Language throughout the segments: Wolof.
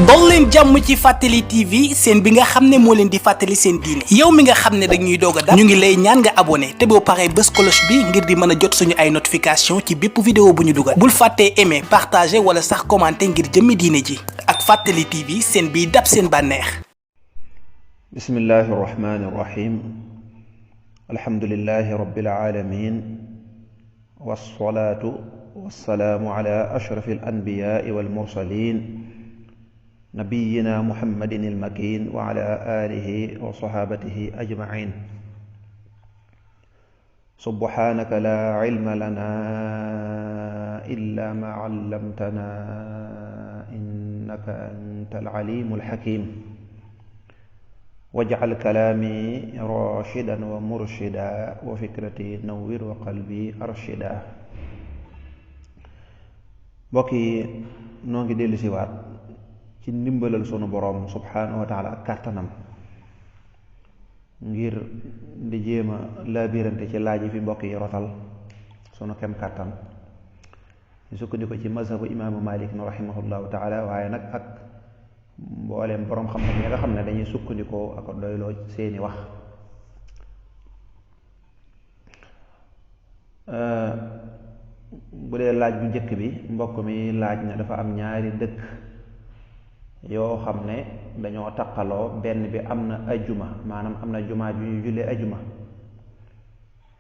dol leen jàmm ci Fàttali TV seen bi nga xam ne moo leen di fàttali seen diine yow mi nga xam ne dañuy doog a dab ñu ngi lay ñaan nga abonné te boo paree bës cloche bi ngir di mën a jot suñu ay notification ci bépp vidéo bu ñu dugal bul fàttee aimer partager wala sax commenter ngir jëmmi diine ji ak Fàttali TV seen biy dab seen bànneex. bismillahi rahmani rahim alhamdulillahi rabbil alamin wassalaatu wassalaamu ala ashrafil anbiyaai wal mursaliin nabiyina muhammadin ilmakin wa ala alihi wa sahabatihi ajmain subhanaka la ilma lana illa ma allamtana innaka anta alalimul hakim waj'al kalami rashidan wa murshida wa fikrati nawwir wa qalbi arshida. mbokk yi noo ngi dellu si waat ci ndimbalal sunu boroom subhaanahu wa taala ak kàttanam ngir di jéema laabirante ci laaj yi fi mbokk yi rotal sunu kem kàttan ñu sukkandiku ci mazhabu imaamu Malik na rahimahullahu taala waaye nag ak mbooleem boroom xam-xam yi nga xam ne dañuy sukkandikoo ak doyloo seeni wax. bu dee laaj bu njëkk bi mbokk mi laaj na dafa am ñaari dëkk yoo xam ne dañoo taqaloo benn bi am na ajjuma maanaam am na jumaa ju ñu jullee ajjuma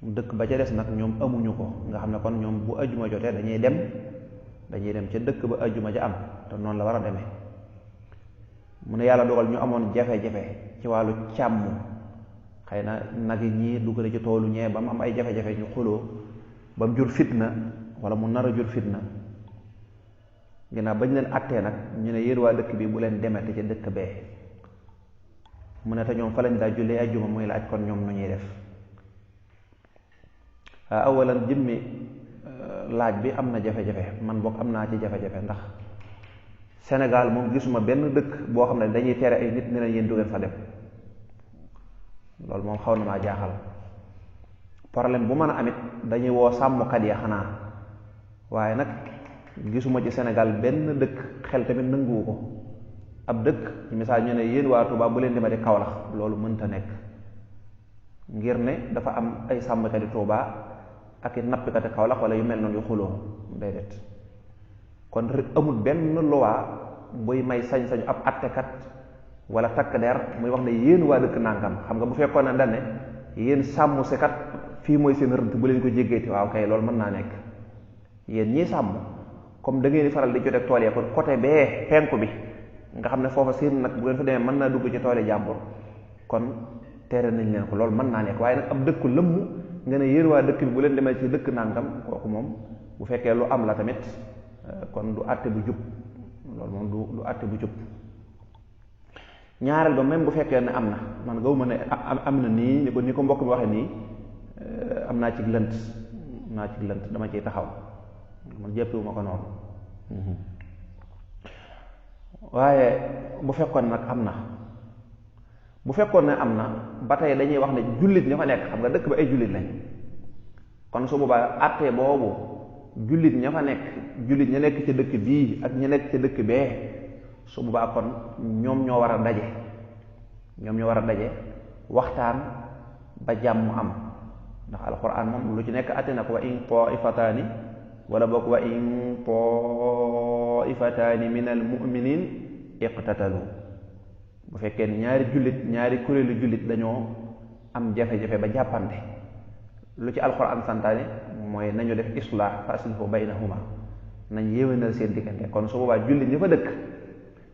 dëkk ba ca des nag ñoom amuñu ko nga xam ne kon ñoom bu ajjuma jotee dañuy dem ca dëkk ba ajjuma ja am te noonu la war a demee mu ne yàlla dogal ñu amoon jafe-jafe ci wàllu càmm xëy na nag yi ñii dugg na ci toolu ñee ba mu am ay jafe-jafe ñu xuloo ba mu jur fitna wala mu nar a jur fitna ginnaaw bañ leen attee nag ñu ne yéen waa dëkk bi bu leen demete ca dëkk bee mu ne te ñoom fa lañ daa jullee ajjuma muy laaj kon ñoom nu ñuy def awalan jëmmi laaj bi am na jafe-jafe man bokk am naa ci jafe-jafe ndax Sénégal moom gisuma benn dëkk boo xam ne dañuy tere ay nit ne leen yéen du ngeen fa dem loolu moom xaw na maa jaaxal problème bu mën a amit dañuy woo sàmmkat ya xanaa waaye nag gisuma ci Sénégal benn dëkk xel tamit nanguwu ko ab dëkk ci misaal ñu ne yéen waa Touba bu leen demati Kaolack loolu mënta nekk ngir ne dafa am ay sàmmkati Touba ak i nappikati Kaolack wala yu mel noonu yu xuloo déedéet kon amul benn loi buy may sañ-sañu ab attekat wala takk der muy wax ne yéen waa dëkk nàngam xam nga bu fekkoon ne dane yéen sàmm si kat fii mooy seen rënt bu leen ko jéggeeti waaw kay loolu mën naa nekk yéen ñii sàmm comme da ngeen di faral di jot ak tool ya kon côté bee penku bi nga xam ne foofa seen nag bu ngeen fa demee mën naa dugg ci tooli jàmbur kon tere nañ leen ko loolu mën naa nekk waaye nag ab dëkku lëmm nga ne yéen waa dëkk bi bu leen demee ci dëkk nàngam kooku moom bu fekkee lu am la tamit kon du àtte bu jub loolu moom du àtte bu jub ñaareel ba même bu fekkee ne am na man gaw ma ne am na nii ni ko mbokk bi waxee nii am naa ci lënt dama ciy taxaw man jàppewuma ko noonu waaye bu fekkoon nag am na bu fekkoon ne am na ba tey dañuy wax ne jullit ña fa nekk xam nga dëkk ba ay jullit lañ kon su boobaa àtte boobu jullit ña fa nekk jullit ña nekk ca dëkk bii ak ña nekk ca dëkk bee su boobaa kon ñoom ñoo war a daje waxtaan ba jàmm am ndax alquran moom lu ci nekk àtte na ko wa in taifataani wala boog wa in taifataani min al muminin iqtatalu bu fekkee ni ñaari kuréelu jullit dañoo am jafe-jafe ba jàppante lu ci alquran santaane mooy nañu def islah fa aslihu baynahuma nañ yéwénal seen diggante kon su boobaa jullit ñi fa dëkk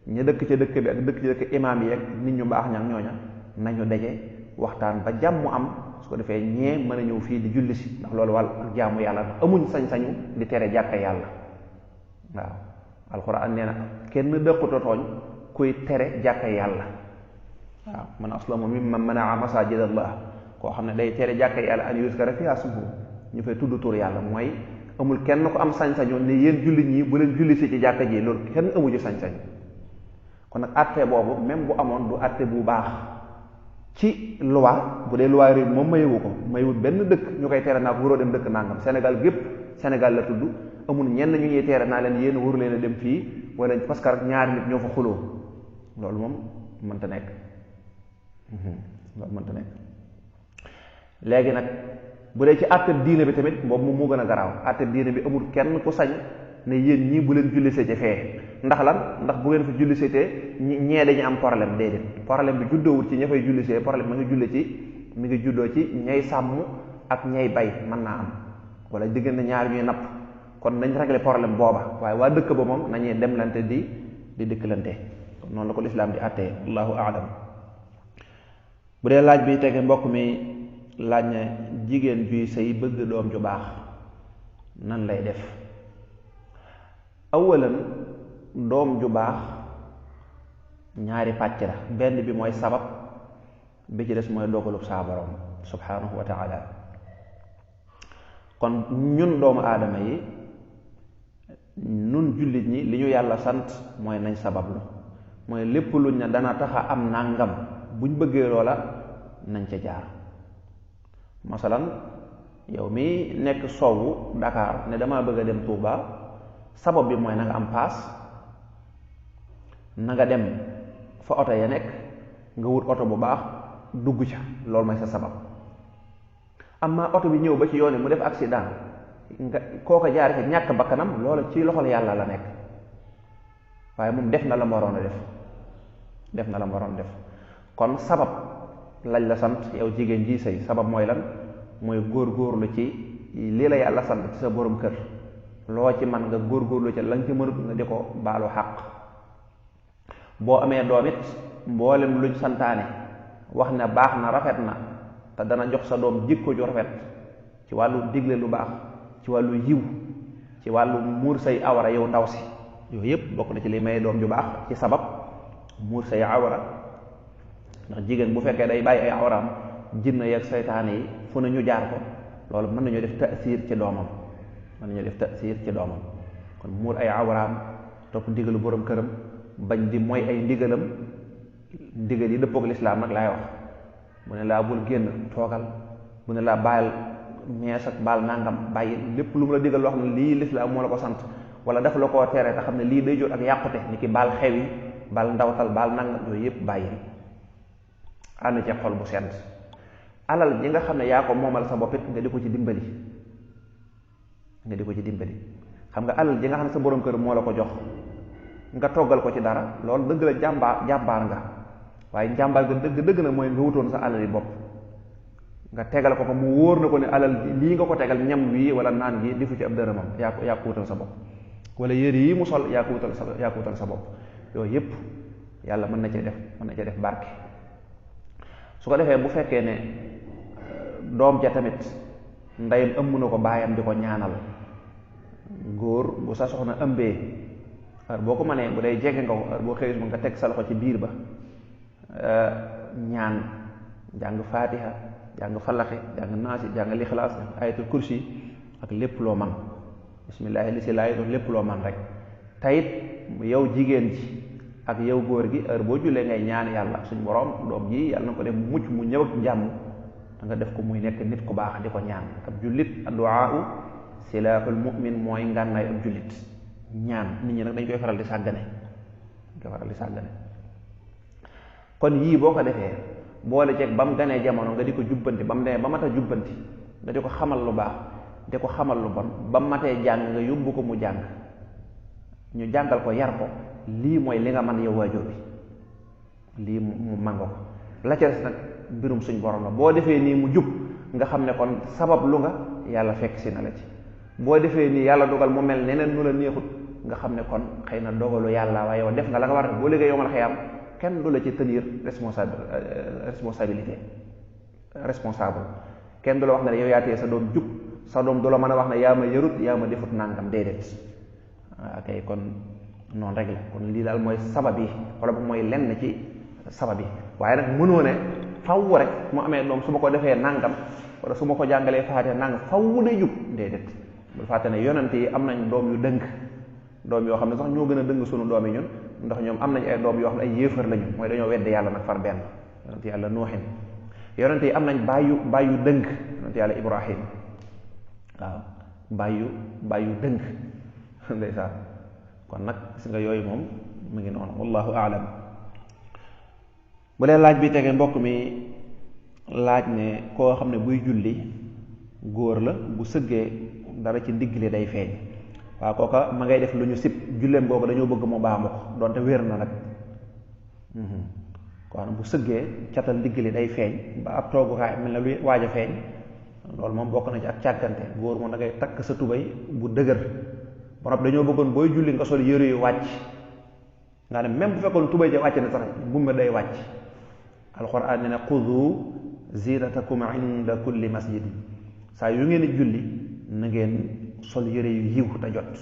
ña dëkk ca dëkk bi ak dëkk ci dëkk imaam yi ak nit ñu baax ñak ñooña nañu daje waxtaan ba jàmm am su ko defee ñee mën a ñëw fii di julli si ndax loolu wàll ak jaamu yàlla ndax amuñ sañ-sañu di tere jàkka yàlla waaw alxuraan nee na kenn dëkkuta tooñ kuy tere jàkka yàlla waaw man aslamu mimman manaa masajid allah koo xam ne day tere jàkka yàlla an yuzkara fiha ismuhu ñu fay tudd tur yàlla mooy amul kenn ko am sañ-sañu ne yéen jullit ñi bu leen julli si ci jàkka ji loolu kenn amu ci sañ-sañ kon nag àtte boobu même bu amoon du àtte bu baax ci loi bu dee loi réew moom mayewu benn dëkk ñu koy tere naa ko waroo dem dëkk nangam Sénégal gépp Sénégal la tudd amul ñenn ñu ñuy teere naa leen yéen waru leen a dem fii wala parce que rek ñaari nit ñoo fa xuloo, loolu moom mënta nekk. loolu mënta nekk. léegi nag bu dee ci àtteb diine bi tamit boobu moom moo gën a garaaw. àtteb diine bi amul kenn ku sañ ne yéen ñii bu leen jullisee ci fee, ndax lan, ndax bu ngeen fa jullisee te ñee dañu am problème. déedéet, problème bi juddoowul ci ña fay jullisee, problème mi ngi juddoo ci ñay sàmm ak ñay bay. mën naa am wala diggante ñaar ñuy napp, kon nañ régler problème booba, waaye waa dëkk ba moom nañuy demlante di dëkkalante. noonu la ko lislaam di àttee. allahu aalam. bu dee laaj bi tege, mbokk mi laaj na jigéen juy sëy bëgg doom ju baax nan lay def. awalan, doom ju baax ñaari pàcc la. benn bi mooy sabab, bi ci des mooy dogalub saa borom subhanahu wa taala. kon ñun doomu aadama yi, nun jullit ñi, li ñu yàlla sant mooy nañ sabablu, mooy lépp luñ ne dana taxa am nàngam buñ bëggee loola nañ ca jaar. masalan yow mi nekk sowwu Dakar ne damaa bëgg a dem Touba, sabab bi mooy na nga am paas, na nga dem fa oto ya nekk, nga wut oto bu baax dugg ca, loolu mooy sa sabab. amma oto bi ñëw ba ci yoon mu def accident, nga kooka jaar ci ñàkk bakkanam, loola ci loxol yàlla la nekk, waaye moom def na la mu waroon a def. kon sabab lañ la sant yow jigéen ji sëy. sabab mooy lan? mooy góorgóorlu ci lii la yàlla sant ci sa borom kër, loo ci man nga góorgóorlu ci lañ ci mënut nga di ko baalu xàq. boo amee doom it mboolem luñ santaane wax ne baax na, rafet na, te dana jox sa doom jikko ju rafet ci wàllu digle lu baax, ci wàllu yiw, ci wàllu muur say awara yow ndaw si, yooyu yëpp bokk na ci li may doom ju baax ci sabab, muur say awara. ndax jigéen bu fekkee day bàyyi ay awraam, jinne yeeg saytaane yi fu na ñu jaar ko, loolu mën nañoo def taasiir ci doomam. kon muur ay awraam, topp ndigalu borom këram, bañ di mooy ay ndigal yi dëppook lislaam nag laay wax. bu ne laa bul génn, toogal. bu ne laa bàyyil mees ak baal nangam, bàyyi. lépp lu mu la digal loo xam ne lii lislaam moo la ko sant, wala dafa la koo tere te xam ne lii day jot ak yàqute, ni ki baal xew yi, baal ndawtal, baal nangam, yooyu yëpp bàyyi. ànd ci xol bu sedd. alal ji nga xam ne yaa ko moomal sa bopp it nga di ko ci dimbali. xam nga alal ji nga xam ne sa borom kër moo la ko jox, nga toggal ko ci dara, loolu dëgg la jàmbaar nga, waaye njàmbaar ga dëgg na mooy nga wutoon sa alal yi bopp, nga tegal ko mu wóor na ko ne alal lii nga ko tegal, ñam wii wala naan gi defu ci ab dërëmam, yaa ko wutal sa bopp, wala yére yi mu sol yaa ko wutal sa bopp. yooyu yëpp yàlla mën na cee def barke. su ko defee bu fekkee ne doom ja tamit ndeyam ëmb na ko, baayam di ko ñaanal. góor bu sa soxna ëmbee, heure boo ko mënee, bu dee jege nga ko, heure boo xëyee nga teg sa loxo ci biir ba, ñaan, jàng faatiha, jàng falaxi, jàng naasi, jàng lixlaas, ayatul kursi, ak lépp loo man, bismillaahi li si laay doon, lépp loo man rek. tayit yow jigéen ji ak yow góor gi, heure boo jullee ngay ñaan yàlla suñ borom doom ji yàlla na ko def mucc, mu ñëw ak jàmm, da nga def ko muy nekk nit ku baax, di ko ñaan. ab jullit, addu'aa silaahul mu'min, mooy ngànnaay ab jullit. ñaan, nit ñi nag dañ koy faral di sàggane. kon yii boo ko defee, boole ceeg ba mu ganee jamono nga di ko jubbanti, ba mu demee ba mat a jubbanti nga di ko xamal lu baax, di ko xamal lu bon, ba mu matee jàng nga yóbbu ko mu jàng, ñu jàngal ko, yar ko. lii mooy li nga man yow waajur bi, lii mu mango ko. la ca des nag mbirum suñ borom la. boo defee nii mu jub, nga xam ne kon sabab lu nga yàlla fekk si na la ci. boo defee nii yàlla dogal mu mel neneen nu la neexut, nga xam ne kon xëy na dogalu yàlla, waaye yow def nga la nga war a def. boo liggéey yomal xëyam kenn du la ci tenir responsable. kenn du la wax ne yow yaa tee sa doom jub, sa doom du la mën a wax ne yaa ma yarut, yaa ma defut nangam, déedéet. kay kon noonu rek la. kon lii daal mooy sabab yi, wala boog mooy lenn ci sabab yi. waaye nag mënoo ne faw rek mu amee doom su ma ko defee nangam, wala su ma ko jàngalee faatee nangam faw ne jub, déedéet. bul fàtte ne yonent yi am nañ doom yu dëng, doom yoo xam ne sax ñoo gën a dëng sunu doom yi ñun, ndax ñoom am nañ ay doom yoo xam ne ay yéefar lañu, mooy dañoo weddi yàlla nag far benn. yonent yàlla nuuxin. yonent yi am nañ bàyyu dëng, yonent yàlla ibrahim, waaw bàyyu dëng ndeysaan. kon nag gis nga yooyu moom mu ngi noonu wallahu aalam. bu dee laaj bi tege mbokk mi laaj ne koo xam ne buy julli góor la bu sëggee dara ci ndigg li day feeñ, waaw kooka ma ngay def lu ñu sib, julleem googu dañoo bëgg mu baamu ko donte wér na nag. kon bu sëggee catal ndigg li day feeñ ba ab toogukaay mel na luy waaj a feeñ, loolu moom bokk na ci ak càggante. góor moom da ngay takk sa tubay bu dëgër ba noppi dañoo bëggoon booy julli nga sol yëre yu wàcc, nga ne même bu fekkoon tubay ja wàcc na sax bumba day wàcc. alxuraan ne na xudu zinatakum inda kulli masjid, saa yu ngeen di julli na ngeen sol yëre yu yiw te jot,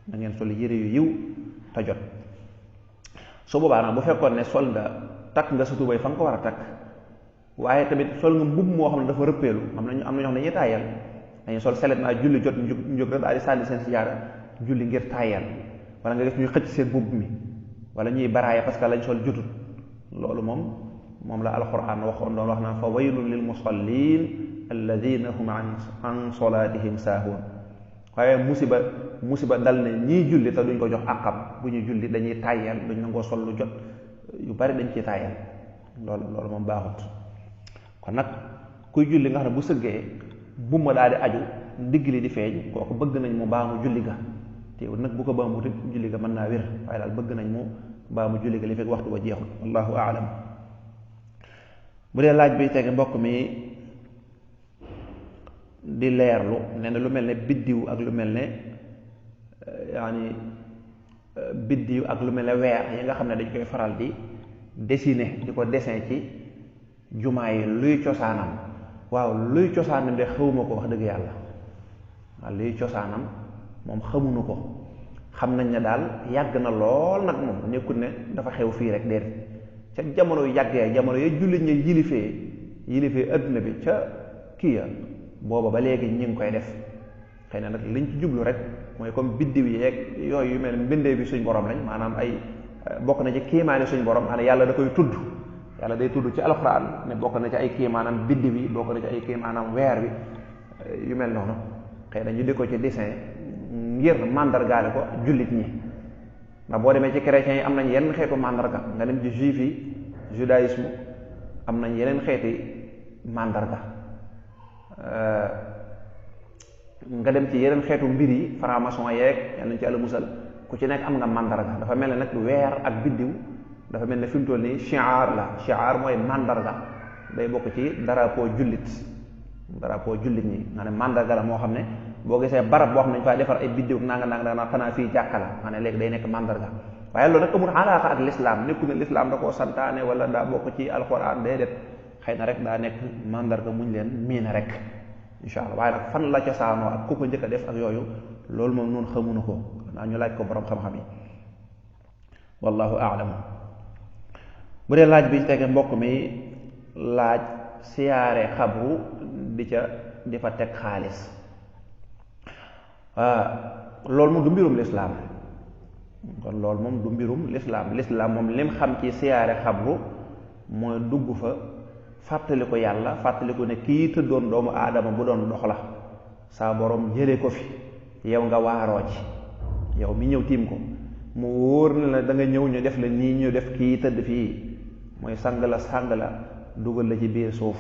na ngeen sol yëre yu yiw te jot. su boobaa nag bu fekkoon ne sol nga takk nga sa tubay fa nga ko war a takk, waaye tamit sol nga mbubb moo xam ne dafa rëppeelu, am na ñoo xam ne dañuy taayal, dañuy sol selet naa julli jot ñu jóg rek daal di sànni seen sijaada julli ngir taayal, wala nga gis ñuy xëcc seen mbubb mi wala ñuy baraaya parce que lañ sol jotut. loolu moom la alquran waxoon doon wax naa fa waylun lil musallin alladina hum an solatihim saahuun. waaye musiba dal ne ñii julli te duñ ko jox àqam, bu ñu julli dañuy taayal, duñ nangoo sol lu jot, yu bari dañ ciy taayal. loolu moom baaxut. kon nag kuy julli nga xam ne bu sëggee bu ma daal di aju ndigg li di feeñ, kooku bëgg nañ mu baamu julli ga, te nag bu ko baamu te julli ga mën naa wér, waaye daal bëgg nañ mu baamu julli ga li fekk waxtu ba jeexul. wallahu aalam. bu dee laaj bi tege mbokk mi di leerlu nee na lu mel ne biddiw ak lu mel ne biddiw ak lu mel ne weer yi nga xam ne dañ koy faral di dessiner di ko dessin ci jumaa yi, luy cosaanam. waaw luy cosaanam de xawuma ko wax dëgg yàlla, waaw luy cosaanam moom xamuñu ko. xam nañ ne daal yàgg na lool nag, moom nekkul ne dafa xew fii rek déedéet, ca jamono yu yàggee jamono ya jullit ñi yilifee adduna bi ca kii ya booba ba léegi ñi ngi koy def. xëy na nag liñ ci jublu rek mooy comme biddiw yi yeeg yooyu yu mel mbindee bi suñ borom lañ, maanaam ay bokk na ci kiimaani suñ borom maanaam yàlla da koy tudd, yàlla day tudd ci alxuraan ne bokk na ci ay kiimaanam biddiw yi, bokk na ci ay kiimaanam weer bi, yu mel noonu. xëy na ñu di ko ci dessin ngir màndargaale ko jullit ñi, ndax boo demee ci chrétiens yi am nañ yeneen xeetu màndarga, nga dem ci juif yi judaïsme am nañ yeneen xeeti màndarga, nga dem ci yeneen xeetu mbir yi franc-maçon yeeg yal nañ ci àlla musal, ku ci nekk am nga màndarga. dafa mel ne nag weer ak biddiw dafa mel ne fi mu toll nii shi'ar la, shi'ar mooy màndarga, day bokk ci drapeau jullit ñi, nga ne màndarga la moo xam ne boo gisee barab boo xam ne dañ faa defar ay biddiw nanga naa xanaa fii jàkka la, nga ne léegi day nekk màndarga. waaye loolu nag amul alaaqa ak lislaam, nekku ne lislaam da koo santaane wala daa bokk ci alxuraan, déedéet. xëy na rek daa nekk màndarga muñ leen miine rek insha allah. waaye nag fan la cosaanoo ak ku ko njëkk a def ak yooyu, loolu moom noonu xamuñu ko, naa ñu laaj ko borom xam-xam yi. wallahu a'lam. bu dee laaj bi tege mbokk mi laaj siyaare xabru di fa teg xaalis, loolu moom du mbirum lislaam. kon loolu moom du mbirum lislaam moom lim xam ci siyaare xabru mooy dugg fa fàttali ko yàlla, fàttali ko ne kii tëddoon doomu aadama bu doon dox la, saa borom jële ko fi, yow nga waaroo ci, yow mi ñëw tiim ko mu wóor na la da nga ñëw ñu def la nii ñu def kii tëdd fii, mooy sang la dugal la ci biir suuf.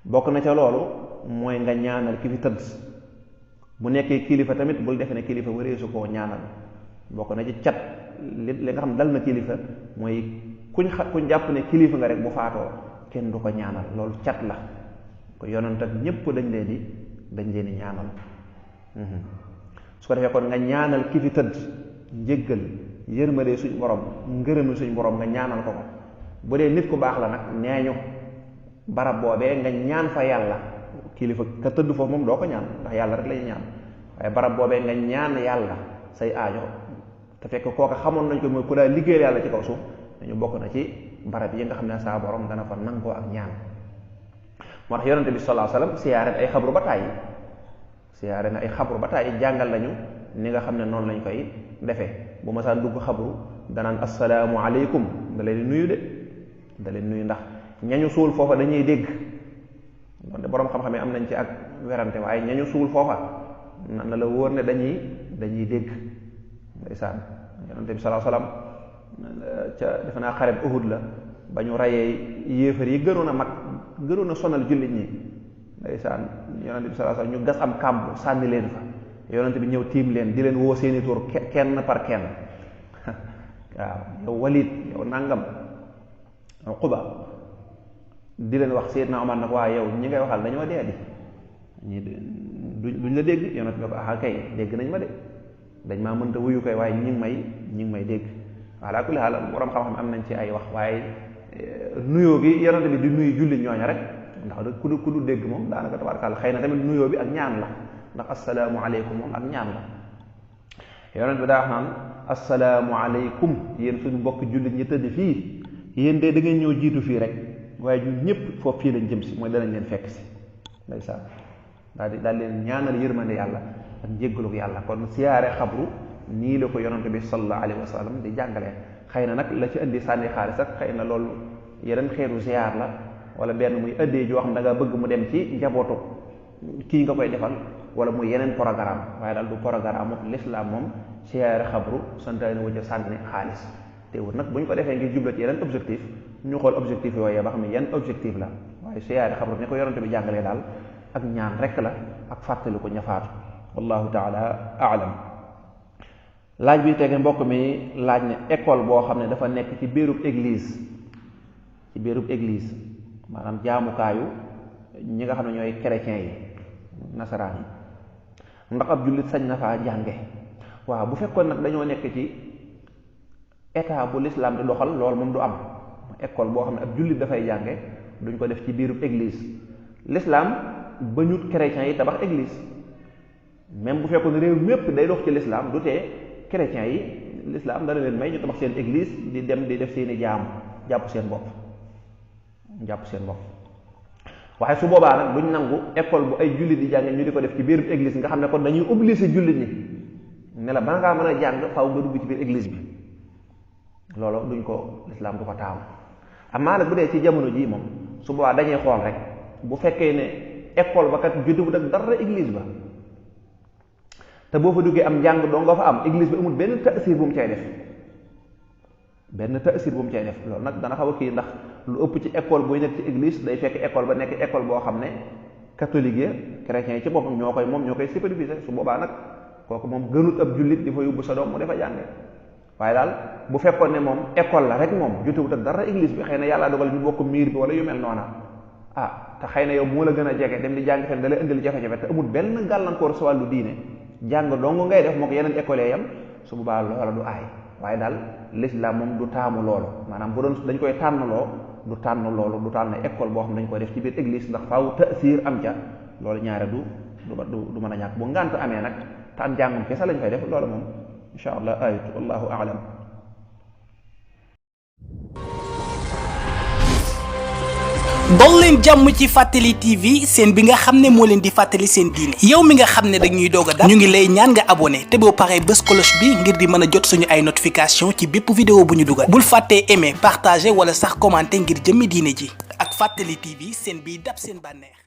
bokk na ca loolu mooy nga ñaanal ki fi tëdd, bu nekkee kilifa tamit bul defe ne kilifa wareesu koo ñaanal. bokk na ci cat li nga xam dal na kilifa mooy kuñ jàpp ne kilifa nga rek bu faatoo kenn du ko ñaanal, loolu cat la. ko yonent ak ñépp dañ leen di ñaanal. su ko defee kon nga ñaanal ki fi tëdd njéggal, yërmande suñ borom, ngërëmu suñ borom nga ñaanal ko. bu dee nit ku baax la nag nee ñu barab boobee nga ñaan fa yàlla, kilifa ka tëdd foofu moom doo ko ñaan ndax yàlla rek lañu ñaan, waaye barab boobee nga ñaan yàlla say aajo, te fekk kooka xamoon nañ ko mooy ku daal liggéeyal yàlla ci kaw suuf, dañu bokk na ci barab yi nga xam ne saa borom dana fa nangoo ak ñaan. moo tax yonente bi sallallahu alayhi wasallam siyaare na ay xabru ba tàyyi jàngal lañu ni nga xam ne noonu lañ koy defee. bu ma saa dugg xabru danaan assalaamu aleykum, da leen nuyu ndax ñañu suul foofa dañuy dégg, donte borom xam-xam yi am nañ ci ak werante, waaye ñañu suul foofa na la wóor ne dañuy dégg. ndeysaan yonente bi sallallahu alayhi wasallam ca defe naa xareb Uhud la ba ñu rayee yéefar yi gënoon a mag gënoon a sonal jullit ñi. ndeysaan yonente bi sallallahu alayhi wasallam ñu gas am kàmb sànni leen fa yonente bi ñëw tiim leen di leen woo seeni tur kenn par kenn waaw yow Walid yow nangam Uqba di leen wax Seydina Omar nag waa yow ñi ngay waxal dañoo dee di ñi duñ la dégg yonente bi ko ah kay dégg nañ ma de dañ maa mënta wuyu koy waaye ñi ngi may dégg ala kulli haal borom xam-xam am nañ ci ay wax waaye nuyoo gi yonente bi di nuyu jullit ñooña rek ndax da ku du dégg moom daanaka tabaarkalla xëy na tamit nuyoo bi ak ñaan la ndax assalaamu aleykum moom ak ñaan la yonente bi daa wax naan assalaamu aleykum yéen suñu mbokk jullit ñi tëdd fii yéen de da ngeen ñëw jiitu fii rek waaye ñun ñëpp foofu fii lañ jëm si mooy danañ leen fekk si ndeysaan daal leen ñaanal yërmande yàlla ak njéggaluk yàlla kon siyaare xabru nii la ko yonente bi sallallahu alayhi wa sallam di jàngalee xëy na nag la ci indi sànni xaalis ak xëy na loolu yeneen xeetu ziyaar la wala benn muy ëddee joo xam da nga bëgg mu dem ci njabootu kii nga koy defal wala muy yeneen programme waaye daal du programme moom l'islam moom siyaare xabru santaane wu ca sànni xaalis teewul nag bu ñu ko defee ngir jubla ci yeneen objectif ñu xool objectif yooyee ba xam ne yan objectif la waaye siyaare xabru ni ko yonente bi jàngalee daal ak ñaan rek la ak fàttali ko ñafaatu wallahu taala aalam. laaj bi tege mbokk mi laaj ne école boo xam ne dafa nekk ci biirub église maanaam jaamukaayu ñi nga xam ne ñooy chrétiens yi nasaraan yi ndax ab jullit sañ na faa jànge waaw bu fekkoon nag dañoo nekk ci état bu l'islam di doxal loolu moom du am école boo xam ne ab jullit dafay jànge duñ ko def ci biirub église. l'islam ba ñut chrétiens yi tabax église même bu fekkoon réew mépp day dox ci l'islam du tee chrétiens yi l'islam dana leen may ñu tabax seen église di dem di def seeni jaamu jàpp seen bopp waaye su boobaa nag duñ nangu école bu ay jullit di jànge ñu di ko def ci biir église nga xam ne kon dañuy obliger jullit ñi ne la ba ngaa mën a jàng faaw nga dugg ci biir église bi loolu duñ ko l'islam du ko taamu amaa nag bu dee ci jamono jii moom su boobaa dañuy xool rek bu fekkee ne école ba kat judduwut ak dara église ba te boo fa duggee am njàng doo nga fa am église bi amul benn taasir bu mu cay def loolu nag dana xaw a kii ndax lu ëpp ci école booy nekk ci église day fekk école ba nekk école boo xam ne catholique ya chrétiens yi ci boppam ñoo koy superviser su boobaa nag kooku moom gënut ab jullit di fa yóbbu sa doom mu defa jànge waaye daal bu fekkoon ne moom école la rek moom jotewut ak dara église bi xëy na yàlla dogal ñu bokk miir bi wala yu mel noona te xëy na yow moo la gën a jege dem di jàng fen da lay indil jafe-jafe te amul benn gàllankoor sa wàllu diine jàng dong ngay def moo ko yeneen école yam su boobaa loola du aay waaye daal l'islam moom du taamu loolu maanaam bu doon dañ koy tànnaloo du tànn école boo xam ne dañ koy def ci biir église ndax faaw taasir am ca loolu ñaare du mën a ñàkk bu ngànt amee nag te am jàngum kese lañ fay def loolu moom insha allah ayatu wallahu aalam. dol leen jàmm ci Fàttali TV seen bi nga xam ne moo leen di fàttali seen diine yow mi nga xam ne dañuy doog a dab ñu ngi lay ñaan nga abonné te boo paree bës cloche bi ngir di mën a jot suñu ay notification ci bépp vidéo bu ñu dugal bul fàttee aimer partager wala sax commenter ngir jëmmi diine ji ak Fàttali TV seen biy dab seen bànneex